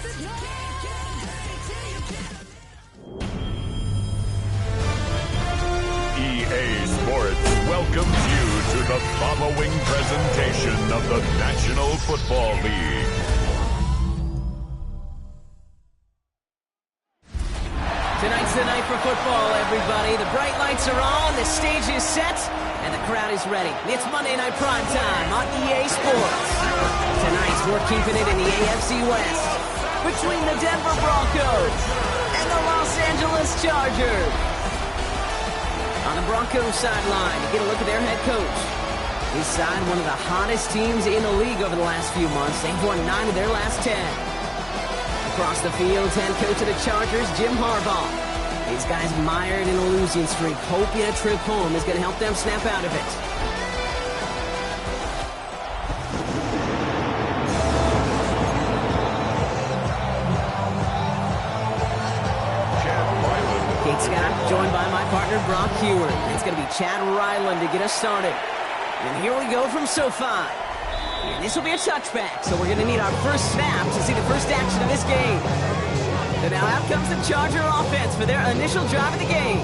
EA Sports welcomes you to the following presentation of the National Football League. Tonight's the night for football, everybody. The bright lights are on, the stage is set, and the crowd is ready. It's Monday Night Prime Time on EA Sports. Tonight, we're keeping it in the AFC West between the Denver Broncos and the Los Angeles Chargers. On the Broncos sideline, to get a look at their head coach. His side, one of the hottest teams in the league over the last few months. They've won 9 of their last 10. Across the field, head coach of the Chargers, Jim Harbaugh. These guys mired in a losing streak, hoping a trip home is going to help them snap out of it. Kate Scott, joined by my partner, Brock Heward. It's going to be Chad Ryland to get us started. And here we go from SoFi. And this will be a touchback, so we're going to need our first snap to see the first action of this game. So now out comes the Charger offense for their initial drive of the game.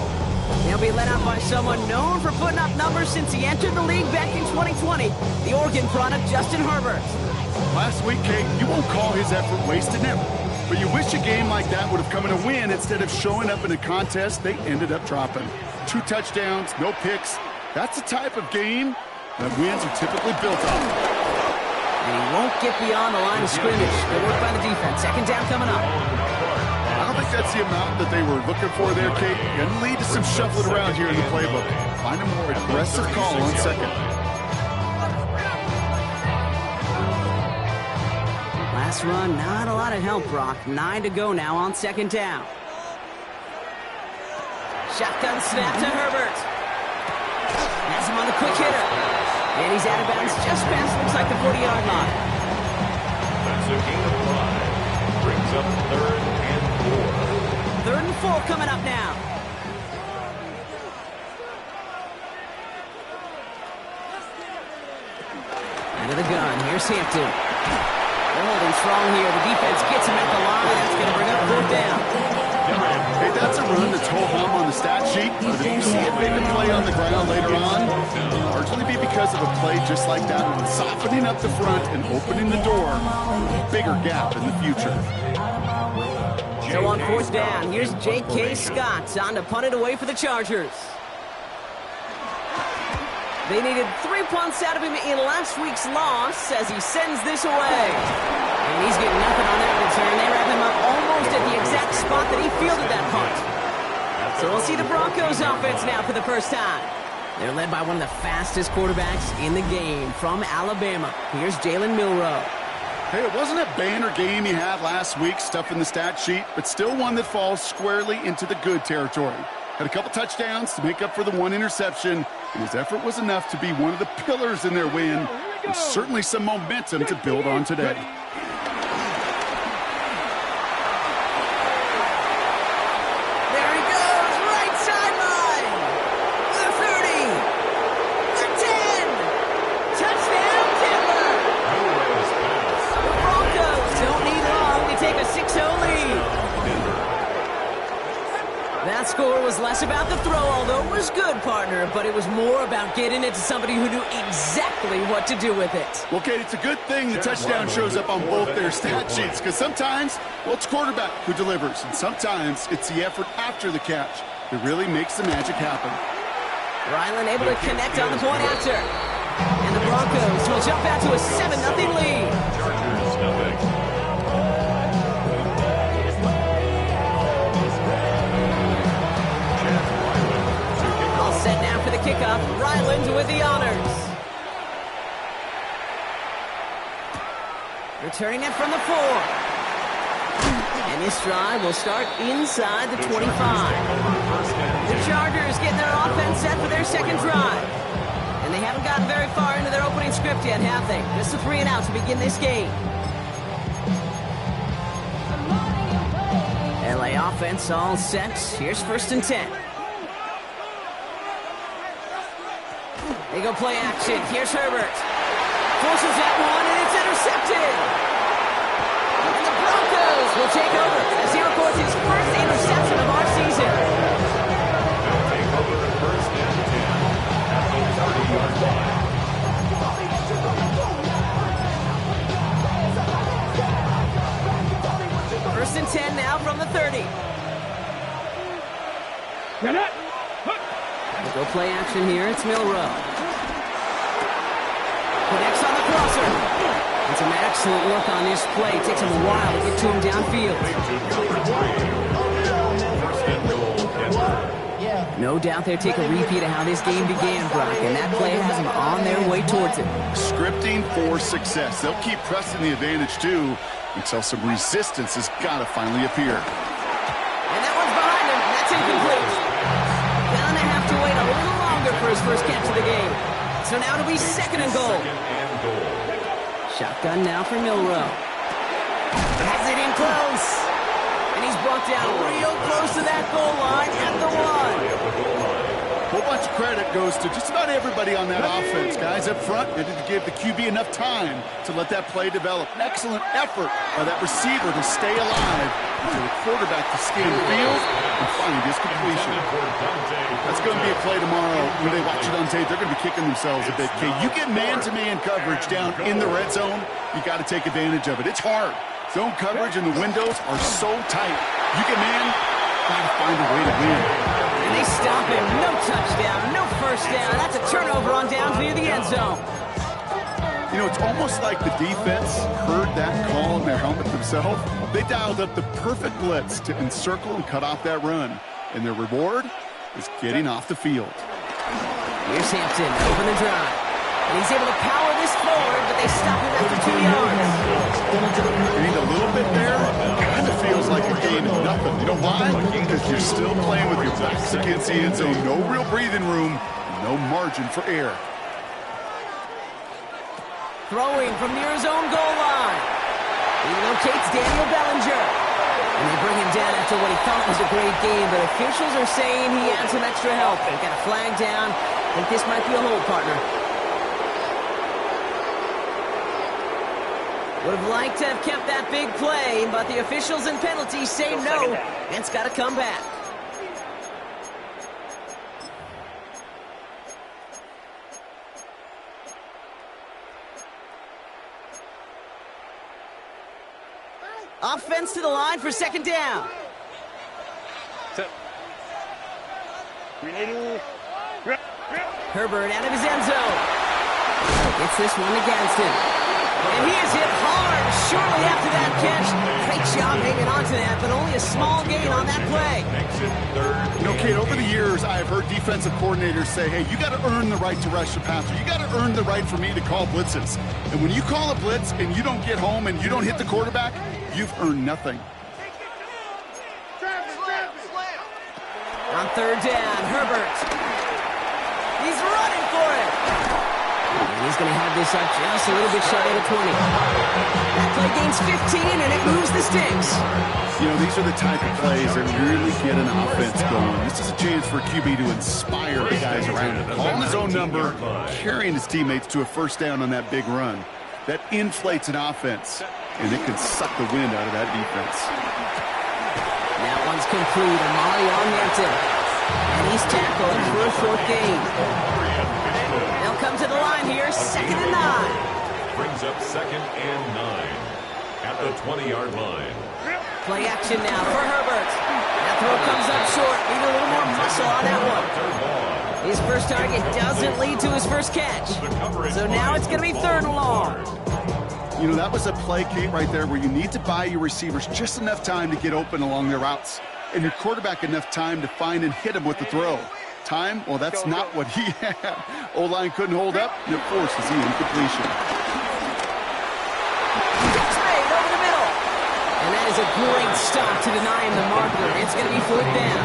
They'll be led out by someone known for putting up numbers since he entered the league back in 2020, the Oregon product, Justin Herbert. Last week, Kate, you won't call his effort wasted, never. But you wish a game like that would have come in a win instead of showing up in a contest they ended up dropping. 2 touchdowns, no picks. That's the type of game that wins are typically built on. And he won't get beyond the line of scrimmage. Good work by the defense. Second down coming up. I don't think that's the amount that they were looking for there, Kate. Going to lead to some shuffling around here in the playbook. Find a more aggressive call on second. Last run, not a lot of help, Brock. 9 to go now on second down. Shotgun snap to Herbert. Has him on the quick hitter. And he's out of bounds just past, looks like the 40-yard line. That's a gain of 5. Brings up 3rd and 4. 3rd and 4 coming up now. Out of the gun, here's Hampton. They're holding strong here. The defense gets him at the line. That's going to bring up 4th down. Hey, that's a run that's ho-hum on the stat sheet, but if you see it make a play on the ground later on, it'll largely be because of a play just like that one, softening up the front and opening the door, a bigger gap in the future. So on 4th down, here's J.K. Scott on to punt it away for the Chargers. They needed 3 punts out of him in last week's loss as he sends this away. And he's getting nothing on that return. They wrap him up almost at the exact spot that he fielded that punt. So we'll see the Broncos offense now for the first time. They're led by one of the fastest quarterbacks in the game from Alabama. Here's Jalen Milroe. Hey, it wasn't a banner game he had last week, stuff in the stat sheet, but still one that falls squarely into the good territory. Had a couple touchdowns to make up for the 1 interception, and his effort was enough to be one of the pillars in their win, and certainly some momentum to build on today. There he goes, right sideline. The 30, the 10, touchdown Denver. The Broncos don't need long to take a 6-0 lead. That score was less about the throw, although it was good, partner, but it was more about getting it to somebody who knew exactly what to do with it. Well, Kate, it's a good thing the touchdown shows up on both their stat sheets, because sometimes, well, it's quarterback who delivers, and sometimes it's the effort after the catch that really makes the magic happen. Ryland able to connect on the point after. And the Broncos will jump out to a 7-0 lead. Chargers nothing. Set now for the kickoff. Ryland with the honors. Returning it from the 4. And this drive will start inside the 25. The Chargers getting their offense set for their second drive. And they haven't gotten very far into their opening script yet, have they? Just a 3-and-out to begin this game. LA offense all set. Here's 1st and 10. They go play action. Here's Herbert. Forces that one, and it's intercepted. And the Broncos 30. We'll go play action here. It's Milrow. Connects on the crosser. And some excellent work on this play. It takes him a while to get to him downfield. No doubt they'll take a repeat of how this game began, Brock, and that play has them on their way towards it. Scripting for success. They'll keep pressing the advantage, too, until some resistance has got to finally appear. And that one's behind him. That's incomplete. Gonna have to wait a little longer for his first catch of the game. So now it'll be second and goal. Shotgun now for Milrow. Has it in close. And he's brought down real close to that goal line at the 1. A whole bunch of credit goes to just about everybody on that offense. Guys up front needed to give the QB enough time to let that play develop. Excellent effort by that receiver to stay alive until the quarterback to scan the field and find his completion. That's going to be a play tomorrow. When they watch it on tape, they're going to be kicking themselves a bit. Okay, you get man-to-man coverage down in the red zone, you got to take advantage of it. It's hard. Zone coverage and the windows are so tight. You get man, got to find a way to win. And they stop him. No touchdown, no first down. That's a turnover on down via the end zone. You know, it's almost like the defense heard that call in their helmet themselves. They dialed up the perfect blitz to encircle and cut off that run. And their reward is getting off the field. Here's Hampton over the drive. And he's able to power this forward, but they stop him after 2 yards. Getting a little bit there, kind of feels like a game of nothing. You know why? Because you're still playing with your backs against the end zone. No real breathing room, no margin for error. Throwing from near his own goal line. He locates Daniel Bellinger. And they bring him down after what he thought was a great game, but officials are saying he had some extra help. They got a flag down. I think this might be a hold, partner. Would have liked to have kept that big play, but the officials and penalties say no. It's got to come back. Offense to the line for second down. Herbert out of his end zone. Gets this one against him. And he is hit hard shortly after that catch. Great job hanging on to that, but only a small gain on that play. You know, Kate, over the years, I've heard defensive coordinators say, hey, you got to earn the right to rush the passer. You got to earn the right for me to call blitzes. And when you call a blitz and you don't get home and you don't hit the quarterback, you've earned nothing. On third down, Herbert. He's running for it. And he's going to have this up just a little bit shy of the 20. That play gains 15, and it moves the sticks. You know, these are the type of plays that really get an offense going. This is a chance for a QB to inspire the guys around him. Calling his own number, carrying his teammates to a first down on that big run. That inflates an offense, and it can suck the wind out of that defense. That one's complete. Amari on Hampton. And he's tackled for a short gain. They'll come to the line here, 2nd and 9. Brings up 2nd and 9 at the 20-yard line. Play action now for Herbert. That throw comes up short. Need a little more muscle on that one. His first target doesn't lead to his first catch. So now it's going to be 3rd and long. You know, that was a play, Kate, right there where you need to buy your receivers just enough time to get open along their routes. And your quarterback enough time to find and hit him with the throw. Time? Well, that's not what he had. O-line couldn't hold up, and it forces the incompletion. It's made over the middle. And that is a great stop to deny him the marker. It's going to be 4th down.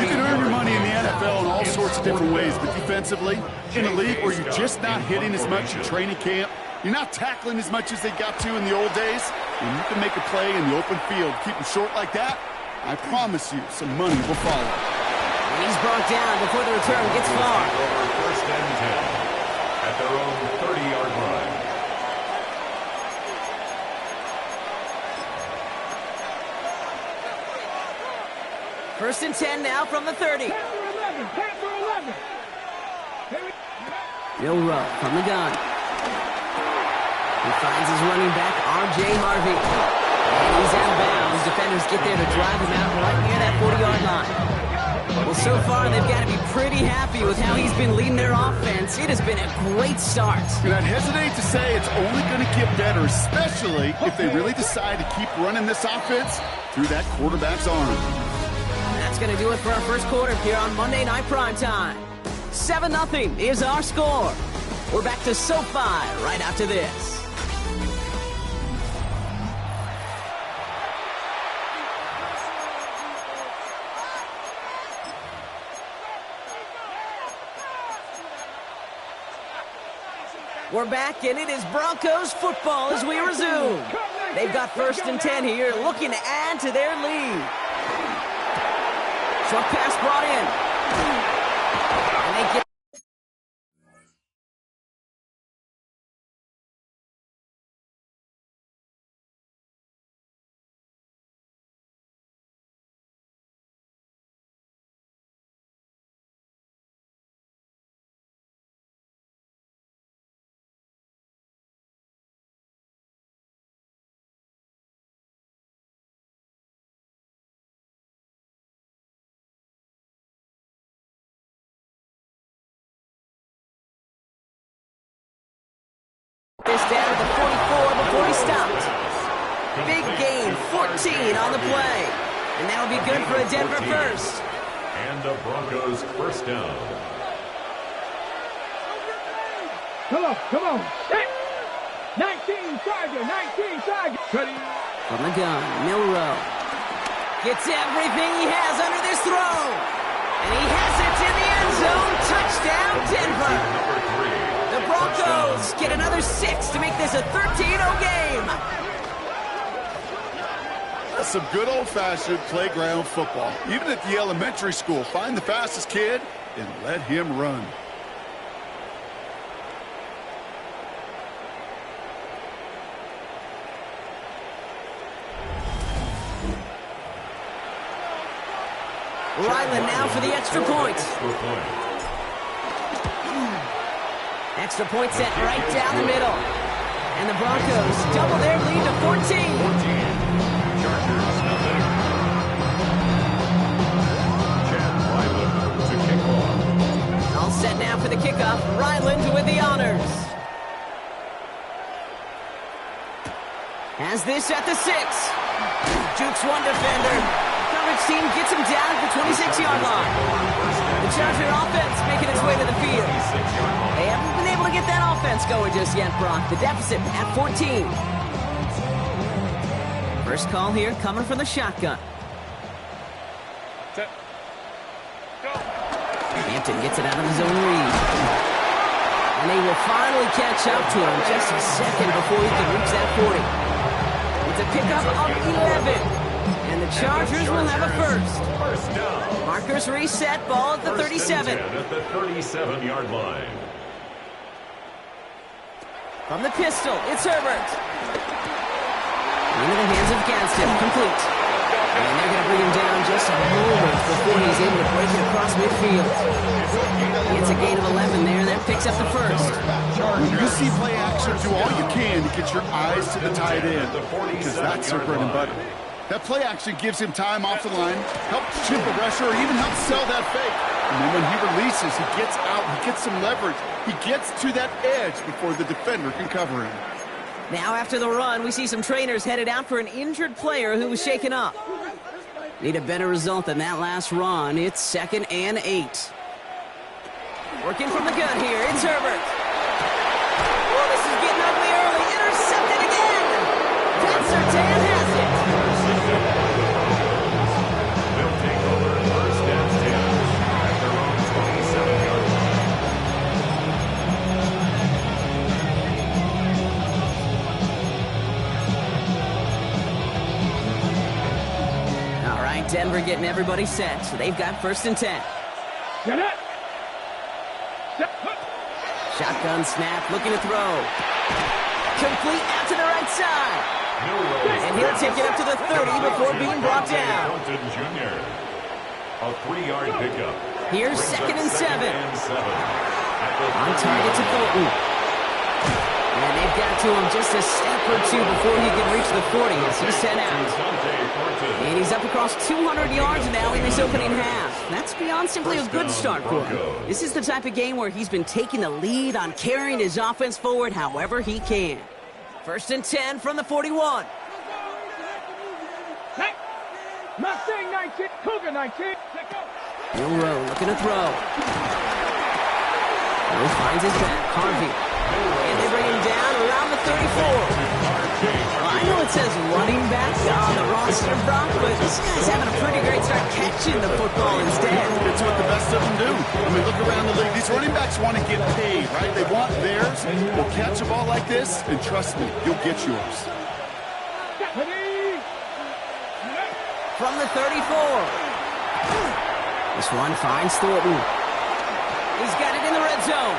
You can earn your money in the NFL in all sorts of different ways, but defensively, in a league where you're just not hitting as much in training camp, you're not tackling as much as they got to in the old days, and you can make a play in the open field. Keep them short like that, I promise you some money will follow. He's brought down before the return gets far. 1st and 10 at their own 30-yard line. First and 10 now from the 30. Milrow from the gun. He finds his running back, R.J. Harvey. And he's out of bounds. Defenders get there to drive him out right near that 40-yard line. Well, so far, they've got to be pretty happy with how he's been leading their offense. It has been a great start. And I'd hesitate to say it's only going to get better, especially if they really decide to keep running this offense through that quarterback's arm. That's going to do it for our first quarter here on Monday Night Primetime. 7-0 is our score. We're back to SoFi right after this. We're back, and it is Broncos football as we resume. They've got 1st and 10 here, looking to add to their lead. Short pass brought in. And they get this down at the 44 before he stopped. Big gain, 14 on the play. And that'll be good for a Denver first. And the Broncos first down. Come on. 19 target. Ready. From the gun, Milrow. Gets everything he has under this throw. And he has it in the end zone. Touchdown, Denver. Number 3. The Broncos get another 6 to make this a 13-0 game. That's some good old-fashioned playground football. Even at the elementary school, find the fastest kid and let him run. Ryland now for the extra point. Extra point set right down the middle. And the Broncos double their lead to 14. Chargers nothing. Chad Ryland to kick off. All set now for the kickoff. Ryland with the honors. Has this at the 6. Jukes one defender. Coverage team gets him down at the 26-yard line. The Charger offense making its way to the field. They haven't been able to get that offense going just yet, Brock. The deficit at 14. First call here coming from the shotgun. Hampton gets it out of his own read. And they will finally catch up to him just a second before he can reach that 40. It's a pickup of 11. And the Chargers will have a first. Down. Markers reset, ball at the 37. At the 37-yard line. From the pistol, it's Herbert. Into the hands of Gadsden, complete. And they're going to bring him down just a moment before he's able to break it across midfield. It's a gain of 11 there. That picks up the first. When you see play action, do all you can to get your eyes to the tight end, because that's their bread and butter. That play action gives him time off the line, helps chip a rusher, or even helps sell that fake. And then when he releases, he gets out, he gets some leverage. He gets to that edge before the defender can cover him. Now after the run, we see some trainers headed out for an injured player who was shaken up. Need a better result than that last run. It's 2nd and 8. Working from the gun here, it's Herbert. Oh, this is getting ugly early. Intercepted again. Pat Surtain has it. They'll take over first and 10 at their own 27-yard All right, Denver getting everybody set. So they've got 1st and 10. Shotgun snap, looking to throw. Complete out to the right side. And he'll take it up to the 30 before being brought down. Jr. A 3-yard pickup. Here's 2nd and 7. And 7. On target to Fulton. And they've got to him just a step or two before he can reach the 40 as he's sent out. And he's up across 200 yards now in this opening half. That's beyond simply a good start for him. This is the type of game where he's been taking the lead on carrying his offense forward however he can. 1st and 10 from the 41. Mustang 19, Cougar 19. Will Rowe looking to throw. Rowe finds his back, Harvey. And they bring him down around the 34. Well, I know it says running back on the roster, Brock, but this guy's having a pretty great start catching the football instead. It's what the best of them do. I mean, look around the league. These running backs want to get paid, right? They want theirs. They'll catch a ball like this, and trust me, you'll get yours. From the 34. This one finds Thornton. He's got it in the red zone.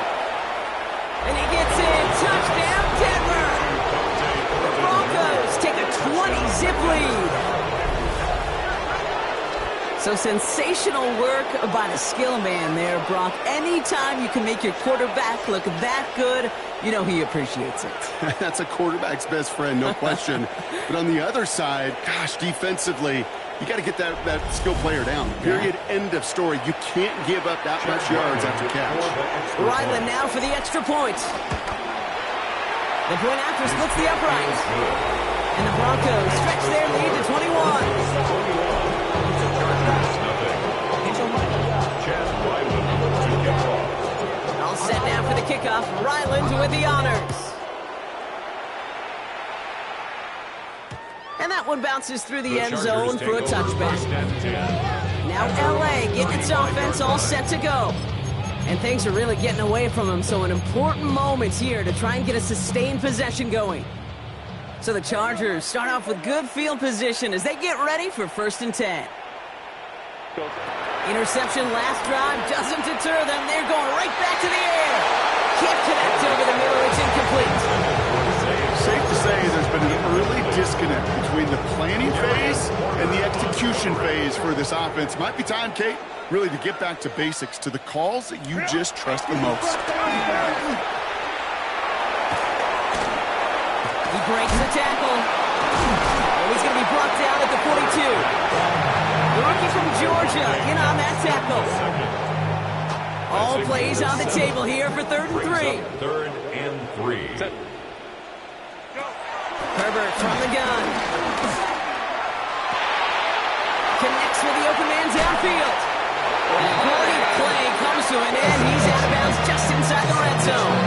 And he gets in. Touchdown, Denver. The Broncos take a 20-zip lead. So sensational work by the skill man there, Brock. Anytime you can make your quarterback look that good, you know he appreciates it. That's a quarterback's best friend, no question. But on the other side, gosh, defensively, you got to get that skill player down. Period. End of story. You can't give up that much yards after catch. Ryland now for the extra point. The point after splits the upright. And the Broncos stretch their lead to 21. All set now for the kickoff. Ryland with the honors. And that one bounces through the end zone for a touchback. Now LA getting its offense all set to go. And things are really getting away from them, so an important moment here to try and get a sustained possession going. So the Chargers start off with good field position as they get ready for 1st and 10. Interception last drive doesn't deter them. They're going right back to the air. Can't connect over the middle. It's incomplete. Safe to say there's been an early disconnect between the planning phase and the execution phase for this offense. Might be time, Kate, really to get back to basics, to the calls that you just trust the most. He breaks the tackle. Oh, he's going to be brought down at the 42. The rookie from Georgia in on that tackle. All plays on the table here for 3rd and 3. 3rd and 3. Herbert from the gun. Connects with the open man downfield. And a great play comes to an end. He's out of bounds just inside the red zone.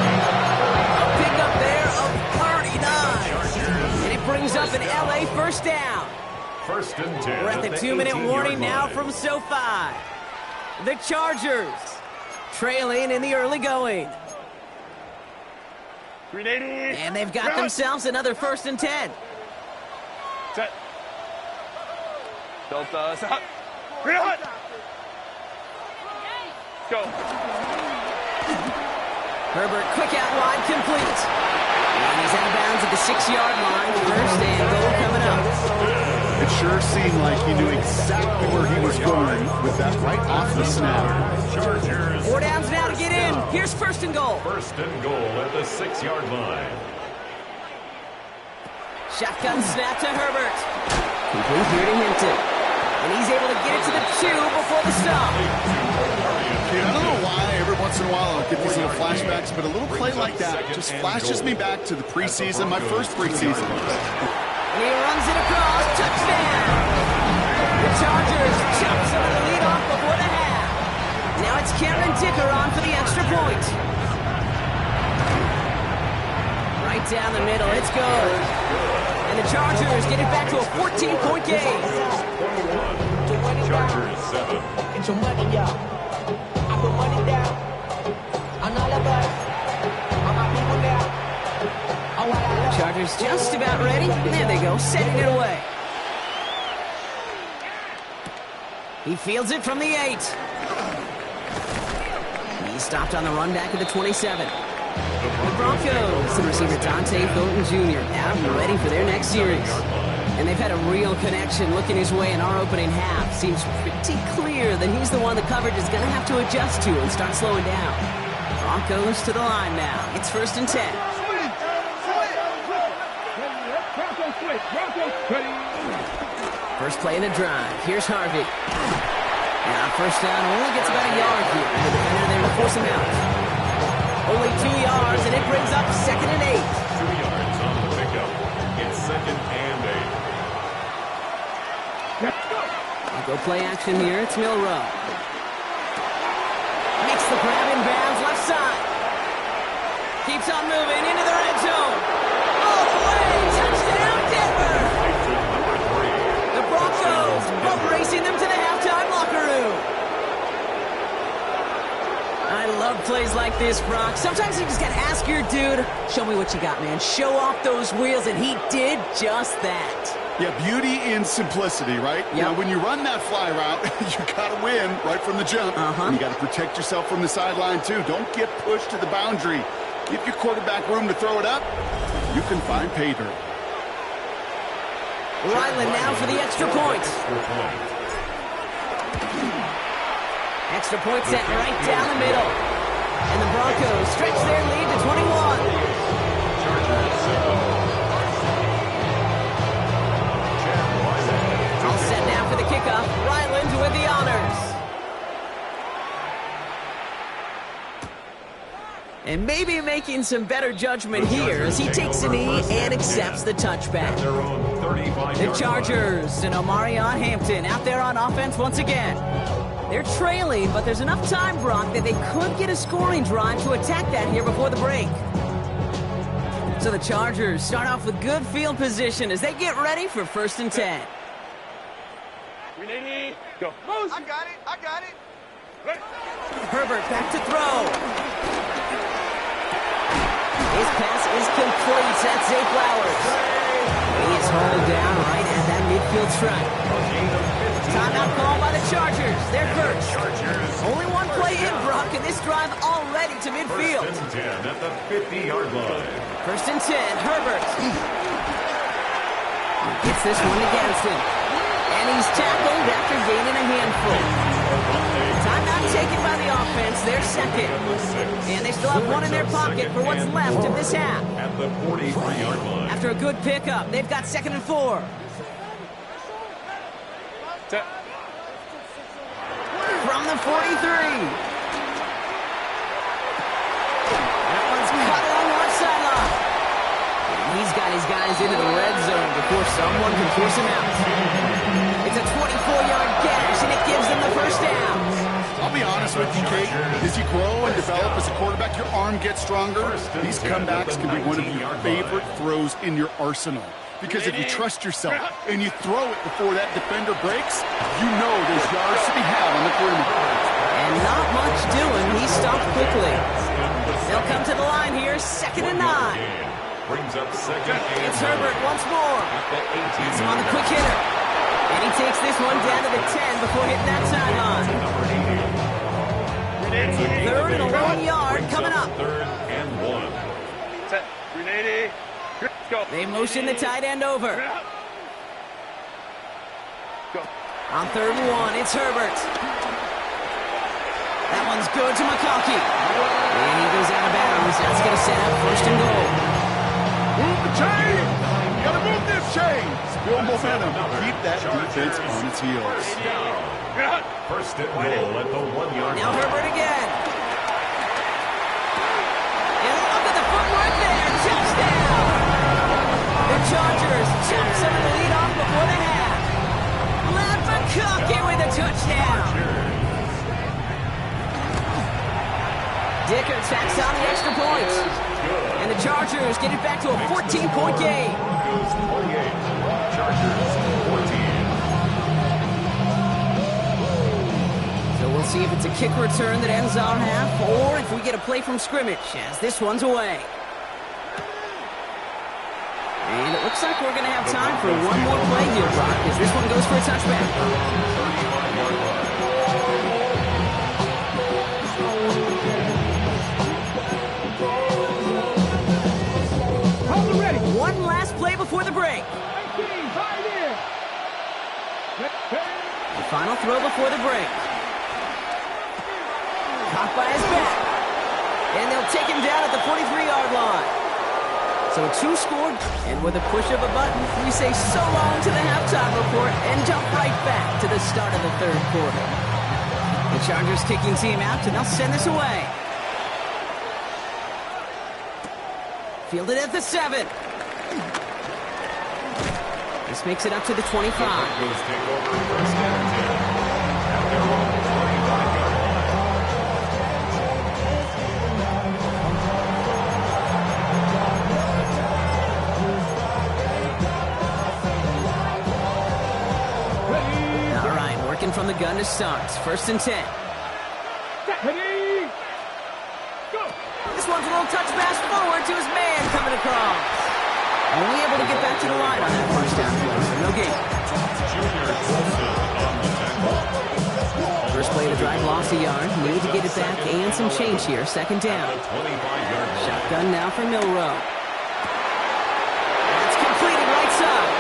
A pickup there of 39. And it brings up an LA 1st down. 1st and 10. We're at the 2-minute warning now from SoFi. The Chargers trailing in the early going. And they've got themselves another 1st and 10. Set. Delta. Set. Go. Herbert quick out wide, complete. And he's out of bounds at the 6-yard line. 1st and goal coming up. It sure seemed like he knew exactly where he was going with that right off the snap. Chargers. 4 downs now to get in. Here's 1st and goal. 1st and goal at the 6-yard line. Shotgun snap to Herbert. Complete here to Hinton. And he's able to get it to the 2 before the stop. I don't know why every once in a while I'll get these little flashbacks, but a little play like that just flashes me back to the preseason, my first preseason. And he runs it across. Touchdown! The Chargers jump some of the lead off before the half. Now it's Cameron Dicker on for the extra point. Right down the middle. It's good. And the Chargers get it back to a 14-point game. Chargers 7. Get your money, y'all. I put money down on all of us, on my people now. Chargers just about ready. There they go, setting it away. He fields it from the 8. He stopped on the run back at the 27. The Broncos, the receiver Dante Thornton Jr. out and ready for their next series. And they've had a real connection looking his way in our opening half. Seems pretty clear that he's the one the coverage is going to have to adjust to and start slowing down. Broncos to the line now. It's 1st and 10. right, Broncos, ready. First play in the drive. Here's Harvey. Now first down only gets about a yard here. The defender there to force him out. Only 2 yards, and it brings up 2nd and 8. 2 yards on the pickup. It's 2nd and 8. Let's go. Go play action here. It's Milrow. Makes the grab in bounds left side. Keeps on moving into the red zone. All the way. Touchdown, Denver. The Broncos bump racing them to the halftime locker room. I love plays like this, Brock. Sometimes you just got to ask your dude, show me what you got, man. Show off those wheels, and he did just that. Yeah, beauty in simplicity, right? Yep. You know, when you run that fly route, you got to win right from the jump. And you got to protect yourself from the sideline, too. Don't get pushed to the boundary. Give your quarterback room to throw it up. You can find pay dirt. Ryland now for the extra point. Extra point set right down the middle. And the Broncos stretch their lead to 21. All set now for the kickoff. Ryland with the honors. And maybe making some better judgment here as he takes a knee and accepts the touchback. The Chargers and Omarion Hampton out there on offense once again. They're trailing, but there's enough time, Brock, that they could get a scoring drive to attack that here before the break. So the Chargers start off with good field position as they get ready for 1st and 10. Ready, go. I got it. Herbert back to throw. His pass is complete. That's Zay Flowers. He is hauled down right at that midfield stripe. Timeout call by the Chargers. They're first. Only one play in, Brock, and this drive already to midfield. 1st and 10 at the 50-yard line. 1st and 10, Herbert. Gets this one against him. And he's tackled after gaining a handful. Timeout taken by the offense. They're second. And they still have one in their pocket for what's left of this half. At the 43-yard line. After a good pickup, they've got 2nd and 4. From the 43. That one's cut along the left sideline. He's got his guys into the red zone before someone can force him out. It's a 24-yard gash, and it gives them the first down. I'll be honest with you, Kate. As you grow and develop as a quarterback, your arm gets stronger. These comebacks can be one of your favorite throws in your arsenal. Because if you trust yourself and you throw it before that defender breaks, you know there's yards to be had on the perimeter. And not much doing. He stopped quickly. They'll come to the line here, 2nd and 9. Brings up 2nd and It's Herbert once more. It's him on the quick hitter. And he takes this one down to the 10 before hitting that sideline. 3rd and a long yard coming up. 3rd and 1. Set. Ready, go. They motion the tight end over. Go. On 3rd and 1, it's Herbert. That one's good to McConkey. And he goes out of bounds. That's going to set up 1st and goal. Move the chain! You gotta move this chain! Build momentum. Keep that defense on its heels. 1st and goal at the 1-yard line. Now Herbert again. And look at the footwork there. Touchdown! The Chargers chop some of the lead off before the half. Led McConkey with a touchdown. Dicker tacks on the extra point. And the Chargers get it back to a 14-point game. Broncos 28, Chargers 14. So we'll see if it's a kick return that ends our half, or if we get a play from scrimmage, as this one's away. And it looks like we're going to have time for one more play here, Brock, as this one goes for a touchback. One last play before the break. The final throw before the break. Caught by his back. And they'll take him down at the 43-yard line. So 2 scored, and with a push of a button, we say so long to the halftime report and jump right back to the start of the 3rd quarter. The Chargers kicking team out, and they'll send this away. Fielded at the 7. This makes it up to the 25. Broncos take over first and 10 at their own 45-yard line. All right, working from the gun to start. 1st and 10. Ready, go. This one's a little touch pass forward to his man coming across. Only able to get back to the line on that 1st down play, so no gain. Junior Wilson on the tackle. First play of the drive, lost a yard. Need to get it back and some change here. 2nd down. 25-yard line. Shotgun now for Milrow. That's completed right side.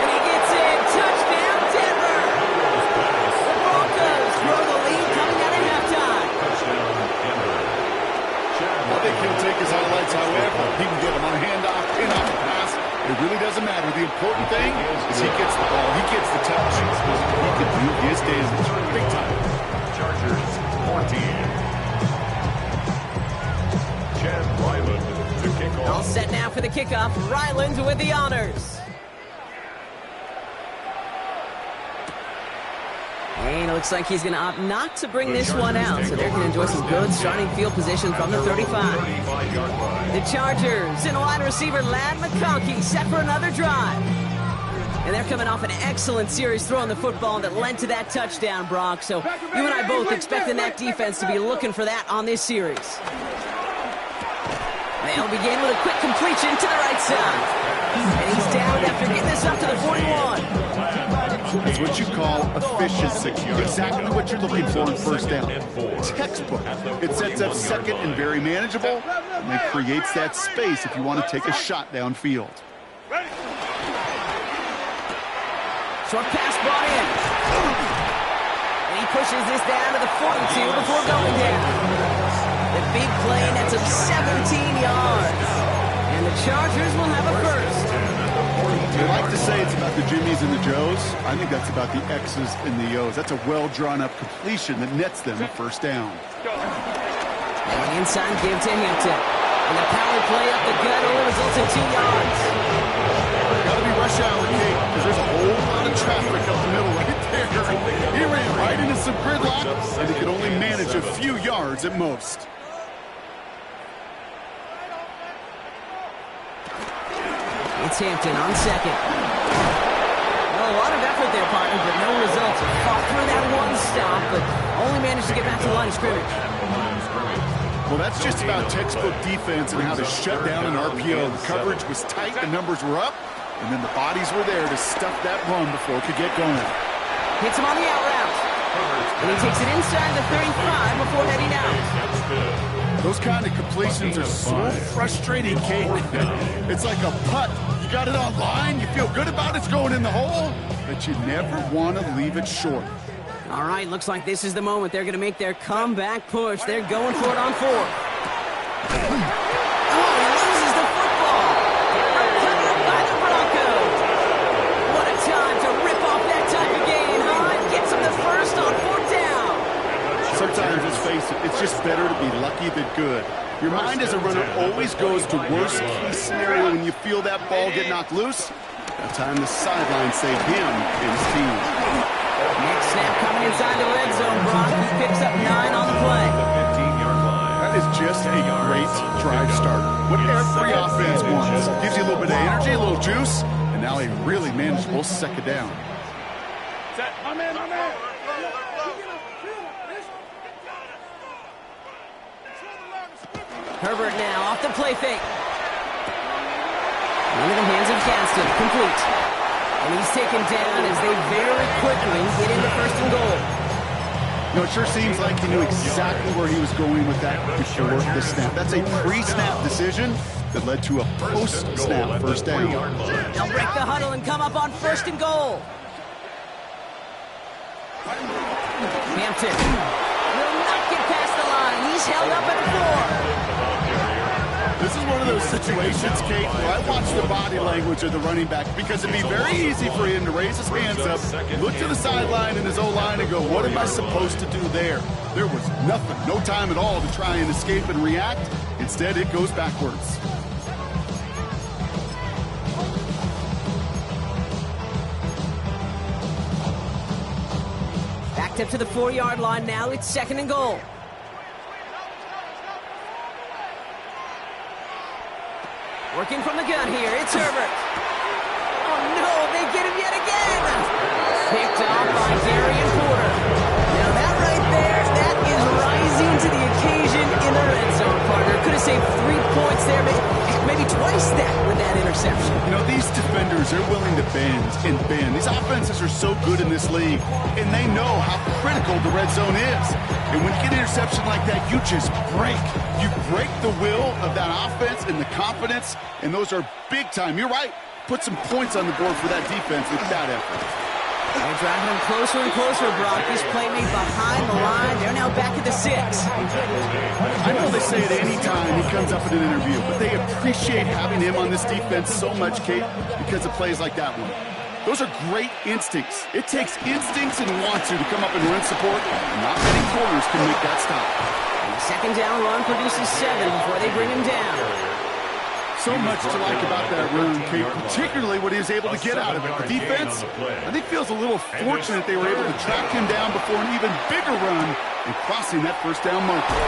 And he gets in. Touchdown, Denver. The Broncos grow the lead coming out of halftime. Touchdown, Denver. I think he'll take his highlights however he can get them on a handoff, in-off pass. It really doesn't matter. The important thing is he gets the ball. He gets the touch. He can do his damage. Big time. Chargers 14. Chad Ryland to kick All off. set now for the kickoff. Ryland with the honors. And it looks like he's going to opt not to bring this one out, so they're going to enjoy some good starting field position from the 35. 35-yard line. The Chargers and wide receiver Lad McConkey set for another drive. And they're coming off an excellent series throwing the football that led to that touchdown, Brock. So you and I both expecting that defense to be looking for that on this series. They'll begin with a quick completion to the right side. And he's down after getting this up to the 41. It's what you call efficiency. Exactly what you're looking for in 1st down. Textbook. It sets up 2nd and very manageable, and it creates that space if you want to take a shot downfield. Short pass brought in. And he pushes this down to the 42 before going down. The big play nets him 17 yards. And the Chargers will have a first. They like to say it's about the Jimmies and the Joes. I think that's about the X's and the O's. That's a well-drawn-up completion that nets them a 1st down. And the inside give to Hampton. And the power play up the gut only results in 2 yards. Got to be rush hour, Kate, because there's a whole lot of traffic up the middle right there. He ran right into some gridlock, and he could only manage a few yards at most. It's Hampton on 2nd. Well, a lot of effort there, partner, but no results. Fought through that one stop, but only managed to get back to the line of scrimmage. Well, that's just about textbook defense and how to shut down an RPO. The coverage was tight, the numbers were up, and then the bodies were there to stuff that run before it could get going. Hits him on the out route. And he takes it inside the 35 before heading out. Those kind of completions are so frustrating, Kate. It's like a putt. You got it on line, you feel good about it's going in the hole, but you never want to leave it short. All right, looks like this is the moment they're going to make their comeback push. They're going for it on 4th. Oh, he loses the football. Recovered by the Broncos. What a time to rip off that type of gain, huh? It gets him the first on 4th down. Sometimes, let's face it, it's just better to be lucky than good. Your mind as a runner always goes to worst case scenario when you feel that ball get knocked loose. That time the sideline saved him and his team. Next snap coming inside the red zone. Brock picks up 9 on the play. That is just a great drive starter. What every offense wants. Gives you a little bit of energy, a little juice, and now a really manageable 2nd down. Set. My man, my man. Herbert now off the play fake. Into the hands of Gaston. Complete. And he's taken down as they very quickly get into 1st and goal. You know, it sure seems like he knew exactly where he was going with that before the snap. That's a pre-snap decision that led to a post-snap 1st down. They'll break the huddle and come up on 1st and goal. Hampton will not get past the line. He's held up at 4. This is one of those situations, Kate, where I watch the body language of the running back because it'd be very easy for him to raise his hands up, look to the sideline in his O-line and go, what am I supposed to do there? There was nothing, no time at all to try and escape and react. Instead, it goes backwards. Backed up to the 4-yard line now. It's 2nd and goal. Working from the gun here, it's Herbert. Oh no, they get him yet again! Picked off by Darian Porter. Now that right there, that is rising to the occasion in the red zone, partner. Could have saved 3 points there, maybe twice that with that interception. You know, these defenders, they're willing to bend and bend. These offenses are so good in this league, and they know how critical the red zone is. And when you get an interception like that, you just break. You break the will of that offense and the confidence, and those are big time. You're right. Put some points on the board for that defense with that effort. They're driving him closer and closer, Brock. This play made behind the line. They're now back at the 6. I know they say it any time he comes up in an interview, but they appreciate having him on this defense so much, Kate, because of plays like that one. Those are great instincts. It takes instincts and wants to come up and run support. Not many corners can make that stop. And the 2nd down run produces 7 before they bring him down. So much to like about that run, Kate, particularly what he was able to get out of it. The defense, I think, feels a little fortunate they were able to track him down before an even bigger run and crossing that 1st down marker.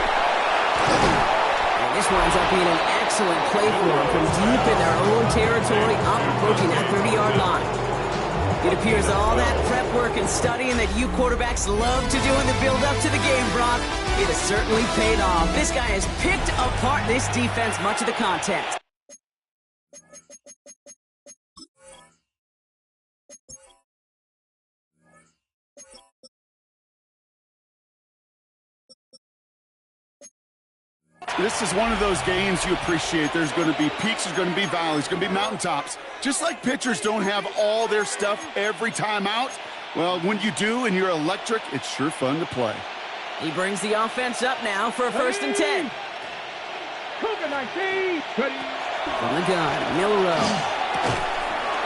And this winds up being an excellent play for them from deep in their own territory, up approaching that 30-yard line. It appears all that prep work and studying that you quarterbacks love to do in the build-up to the game, Brock, it has certainly paid off. This guy has picked apart this defense much of the contest. This is one of those games you appreciate. There's going to be peaks, there's going to be valleys, there's going to be mountaintops. Just like pitchers don't have all their stuff every time out, well, when you do and you're electric, it's sure fun to play. He brings the offense up now for a 1st and 10. Cougar 19. Ready. From the gun, Milrow.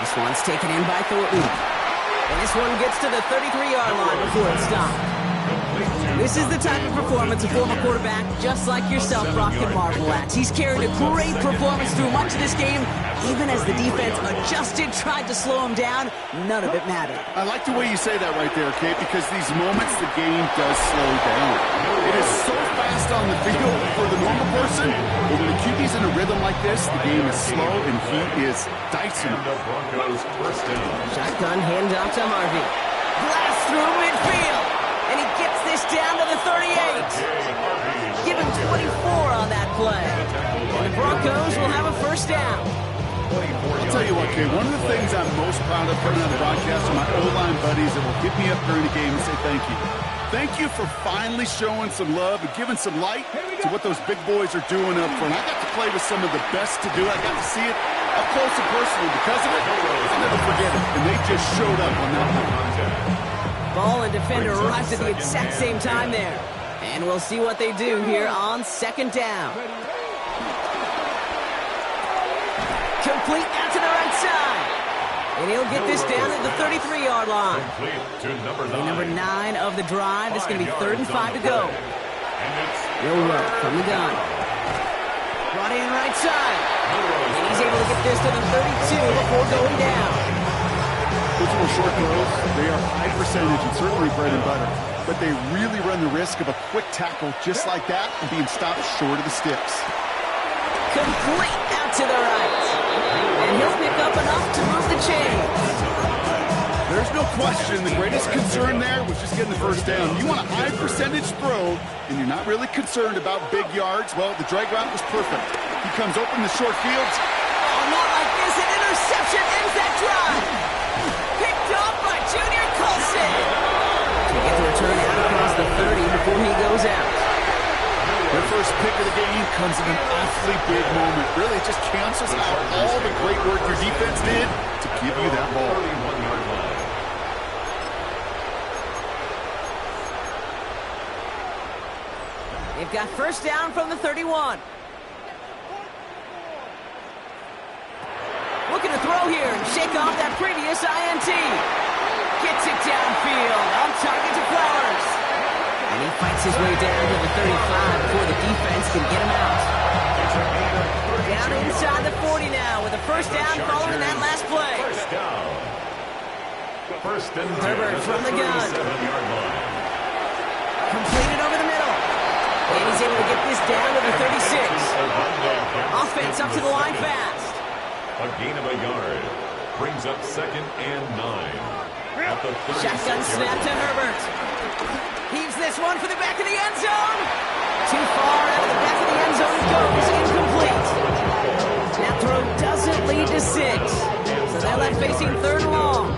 This one's taken in by Thornton. And this one gets to the 33-yard line before it's stopped. This is the type of performance a former quarterback, just like yourself, Brock, can marvel at. He's carried a great performance through much of this game. Even as the defense adjusted, tried to slow him down, none of it mattered. I like the way you say that right there, Kate, because these moments the game does slow down. It is so fast on the field for the normal person, but when the QB's in a rhythm like this, the game is slow and he is dicing. Shotgun handoff to Harvey. Blast through midfield. And he gets this down to the 38. Give him 24 on that play. And the Broncos will have a 1st down. I'll tell you what, Kate, one of the things I'm most proud of coming out of the broadcast are my O-line buddies that will hit me up during the game and say thank you. Thank you for finally showing some love and giving some light to what those big boys are doing up front. I got to play with some of the best to do it. I got to see it up close and personal. Because of it, I'll never forget it. And they just showed up on that one. Ball and defender arrives at the exact same time there. And we'll see what they do here on 2nd down. Complete out to the right side. And he'll get this down at the 33-yard line. Number 9 of the drive. It's going to be 3rd and 5 to go. Milrow from the gun. Brought in right side. And he's able to get this to the 32 before going down. Those little short throws, they are high percentage and certainly bread and butter. But they really run the risk of a quick tackle just like that and being stopped short of the sticks. Complete out to the right. And he'll pick up enough to move the chains. There's no question the greatest concern there was just getting the 1st down. You want a high percentage throw and you're not really concerned about big yards. Well, the drag route was perfect. He comes open the short fields. Oh, not like this. An interception ends that drive. Picked off by Junior Colson. To get the return out across the 30 before he goes out. Their first pick of the game comes in an awfully big moment. Really, it just cancels out all the great work your defense did to give you that ball. They've got 1st down from the 31. go here and shake off that previous INT. Gets it downfield, on target to Flowers. And he fights his way down to the 35 before the defense can get him out. Down inside the 40 now with a first down following that last play. First down. First and 10 Herbert from the gun. 37-yard line. Completed over the middle. And he's able to get this down to the 36. Offense up to the line fast. A gain of a yard. Brings up second and 9. At the 36 Shotgun snap to Herbert. Heaves this one for the back of the end zone. Too far out of the back of the end zone it goes. Incomplete. That throw doesn't lead to 6. So they're left facing third and long.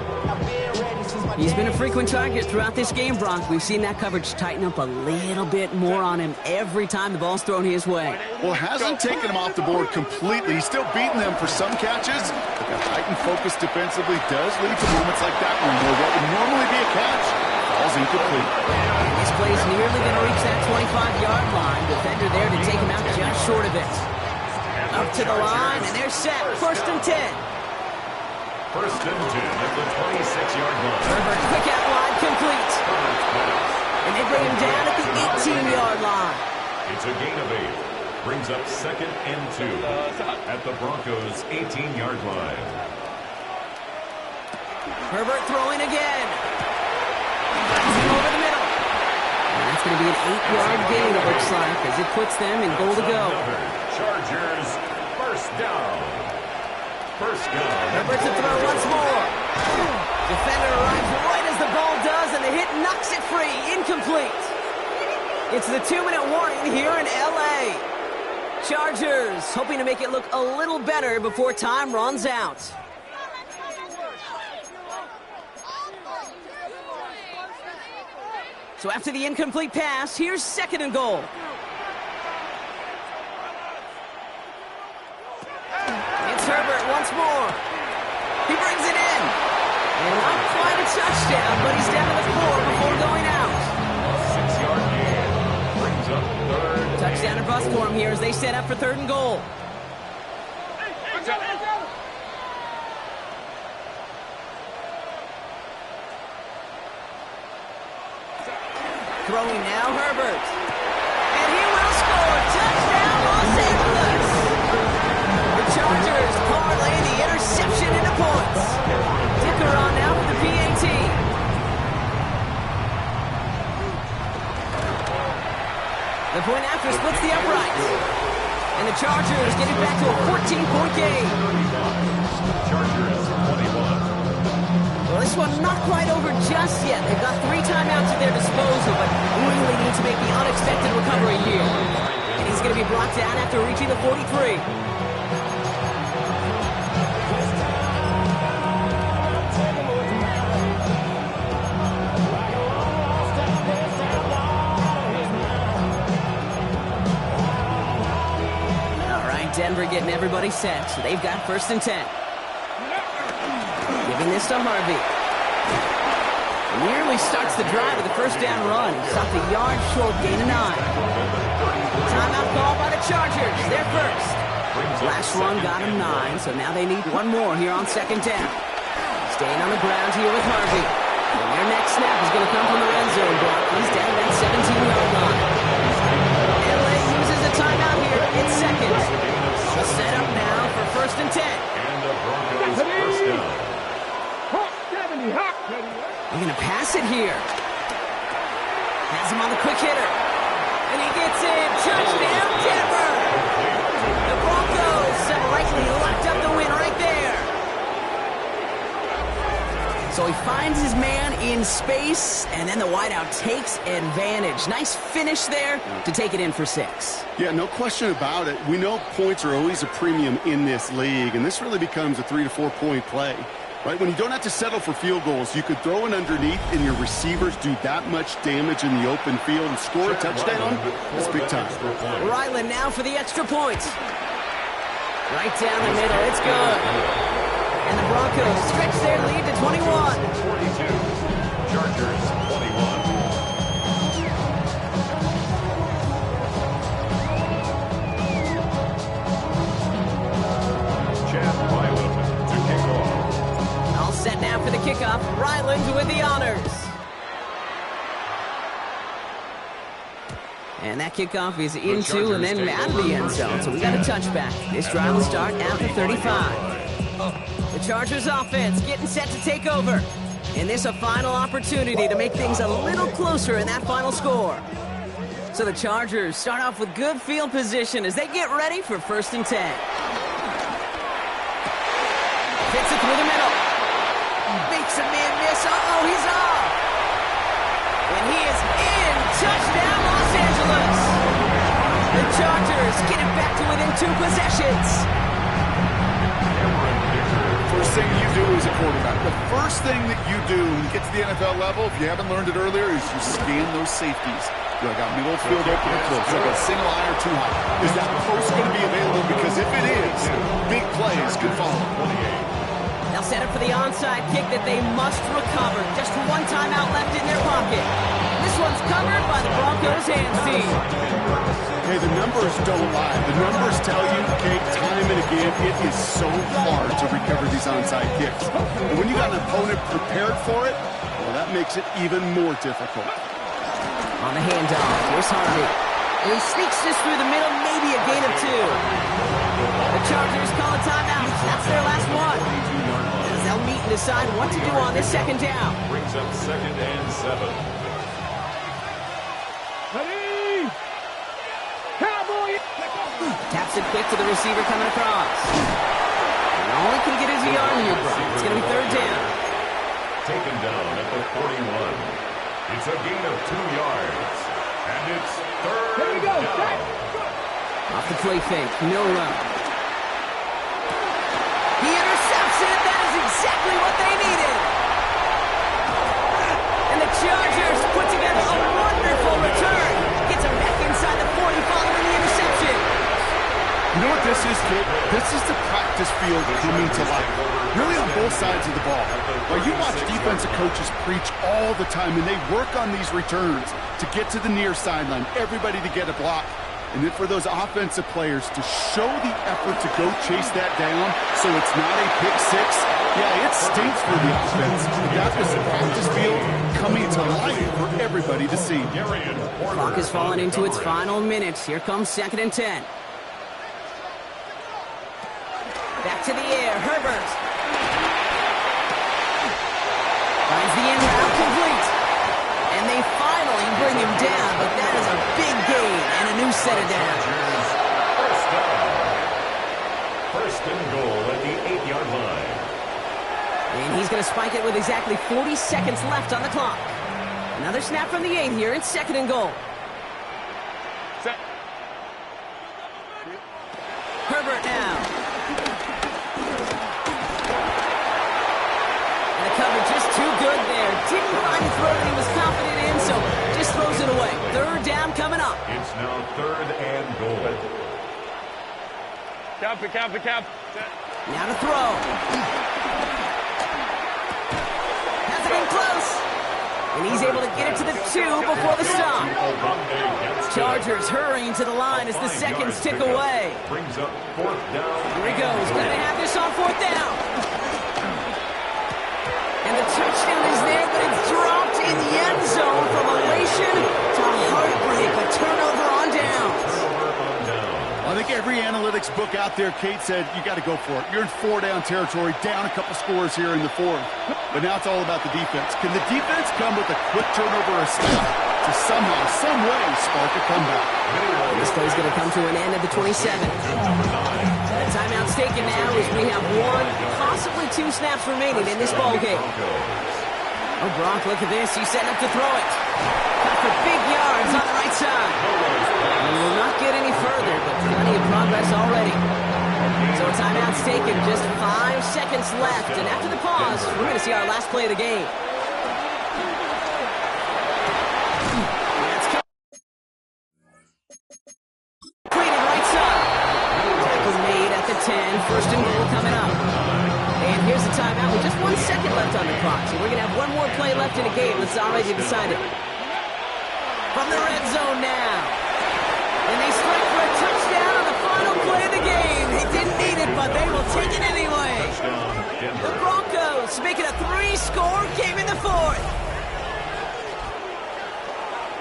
He's been a frequent target throughout this game, Bronk. We've seen that coverage tighten up a little bit more on him every time the ball's thrown his way. Well, hasn't taken him off the board completely. He's still beating them for some catches. But that heightened focus defensively does lead to moments like that one where what would normally be a catch falls incomplete. This play's nearly going to reach that 25-yard line. Defender there to take him out just short of it. Up to the line, and they're set. First and 10. First and 10 at the 26-yard line. Herbert, quick out wide, complete. And they bring him down at the 18-yard line. It's a gain of 8. Brings up second and 2 at the Broncos' 18-yard line. Herbert throwing again. Over the middle. And that's going to be an 8-yard gain, it looks like, as it puts them in goal to go. Chargers, first down. First down. Herbert to throw once more. Defender arrives right as the ball does, and the hit knocks it free. Incomplete. It's the 2-minute warning here in L.A. Chargers hoping to make it look a little better before time runs out. So after the incomplete pass, here's second and goal. It's Herbert once more. He brings it in. And not quite a touchdown, but he's down to the 4 before going out. 6-yard gain. Brings up third. Touchdown and bust for him here as they set up for third and goal. Throwing now, Herbert. And he will score. Touchdown, Los Angeles. The Chargers parlay the interception into points. Dicker on now for the PAT. The point after splits the uprights. And the Chargers get it back to a 14-point game. Chargers 21. Well, this one not quite over just yet. They've got 3 timeouts at their disposal, but really need to make the unexpected recovery here. And he's going to be brought down after reaching the 43. All right, Denver getting everybody set, so they've got first and 10. Giving this to Harvey. Nearly starts the drive with a first down run. Stopped a yard short, gain of 9. Timeout called by the Chargers. They're first. Last run got him 9, so now they need one more here on second down. Staying on the ground here with Harvey. And their next snap is going to come from the red zone block. He's down that 17-yard line. LA uses a timeout here. It's second. The setup now for first and 10. And the Broncos first down. They're going to pass it here. Has him on the quick hitter. And he gets in. Touchdown, Denver. The Broncos have likely locked up the win right there. So he finds his man in space, and then the wideout takes advantage. Nice finish there to take it in for 6. Yeah, no question about it. We know points are always a premium in this league, and this really becomes a 3 to 4 point play. Right, when you don't have to settle for field goals, you could throw it underneath and your receivers do that much damage in the open field and score a touchdown. That's big time. Ryland now for the extra point. Right down the middle, it's good. And the Broncos stretch their lead to 21. 42. Chargers 21. Chad Ryland to kick off. kickoff. Ryland with the honors. And that kickoff is into and then out of the end zone. So we got a touchback. This drive will start at the 35. The Chargers offense getting set to take over. And this a final opportunity to make things a little closer in that final score. So the Chargers start off with good field position as they get ready for 1st and 10. Fits it through the middle. Makes a man miss. Uh-oh, he's off. And he is in. Touchdown, Los Angeles. The Chargers get it back to within 2 possessions. First thing you do as a quarterback, the first thing that you do when you get to the NFL level, if you haven't learned it earlier, is you scan those safeties. Do I got middle field open or close? Do I got single eye or too high? Is that post going to be available? Because if it is, big plays could follow. They'll set up for the onside kick that they must recover. Just one timeout left in their pocket. This one's covered by the Broncos hands team. Hey, the numbers don't lie. The numbers tell you, okay, time and again, it is so hard to recover these onside kicks. And when you got an opponent prepared for it, well, that makes it even more difficult. On the handoff, here's Harvey. And he sneaks this through the middle, maybe a gain of 2. The Chargers call a timeout. That's their last one. As they'll meet and decide what to do on this 2nd down. Brings up 2nd and 7. Ready? Cowboy! Taps it quick to the receiver coming across. And all he can get is a yard here, Brock. It's going to be 3rd down. Taken down at the 41. It's a gain of 2 yards. And it's 3rd Here we go. down. Off the play fake, no run. He intercepts it. That is exactly what they needed. And the Chargers put together a wonderful return. Gets him back inside the 40 following the interception. You know what this is, kid? This is the practice field coming to life. Really on both sides of the ball. Well, you watch defensive coaches preach all the time, and they work on these returns to get to the near sideline, everybody to get a block. And then for those offensive players to show the effort to go chase that down so it's not a pick six, yeah, it stinks for the offense. But that was the practice field coming to life for everybody to see. Clock is falling into its final minutes. Here comes 2nd and 10. Back to the air, Herbert. Finds the in route complete. And they finally bring him down, but that is a big gain and a new set of downs. First and goal at the 8-yard line. And he's going to spike it with exactly 40 seconds left on the clock. Another snap from the 8 here. It's 2nd and goal. Set. Herbert now. And the cover just too good there. Didn't find a throw that he was confident in, so just throws it away. 3rd down coming up. It's now 3rd and goal. Cap. Now to throw. Hasn't been close. And he's able to get it to the 2 before the stop. Chargers hurrying to the line as the seconds tick away. Brings up 4th down. Here he goes. Going to have this on 4th down. And the touchdown is there, but it's dropped in the end zone from elation to heartbreak. A turnover on downs. I think every analytics book out there, Kate said, you got to go for it. You're in 4-down territory, down a couple scores here in the 4th. But now it's all about the defense. Can the defense come with a quick turnover or a snap to somehow, some way, spark a comeback? This play's going to come to an end at the 27. The timeout's taken now as we have 1, possibly 2 snaps remaining in this ball game. Oh, Brock, look at this. He's setting up to throw it. Got for big yards on the right side. And will not get any further, but plenty of progress already. So a timeout's taken, just 5 seconds left. And after the pause, we're going to see our last play of the game. Completed right side. Tackle made at the 10. 1st and goal coming up. And here's the timeout with just 1 second left on the clock. So we're going to have one more play left in the game that's already decided. From the red zone now. And they strike for a touchdown on the final play of the game. They didn't need it, but they will take it anyway. The Broncos make it a 3-score fourth.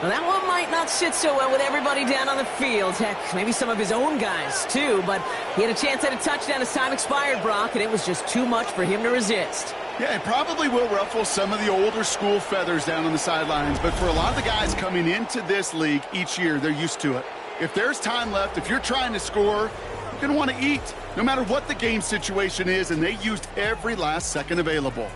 Well, that one might not sit so well with everybody down on the field. Heck, maybe some of his own guys, too. But he had a chance at a touchdown as time expired, Brock, and it was just too much for him to resist. Yeah, it probably will ruffle some of the older school feathers down on the sidelines. But for a lot of the guys coming into this league each year, they're used to it. If there's time left, if you're trying to score, you're going to want to eat, no matter what the game situation is, and they used every last second available.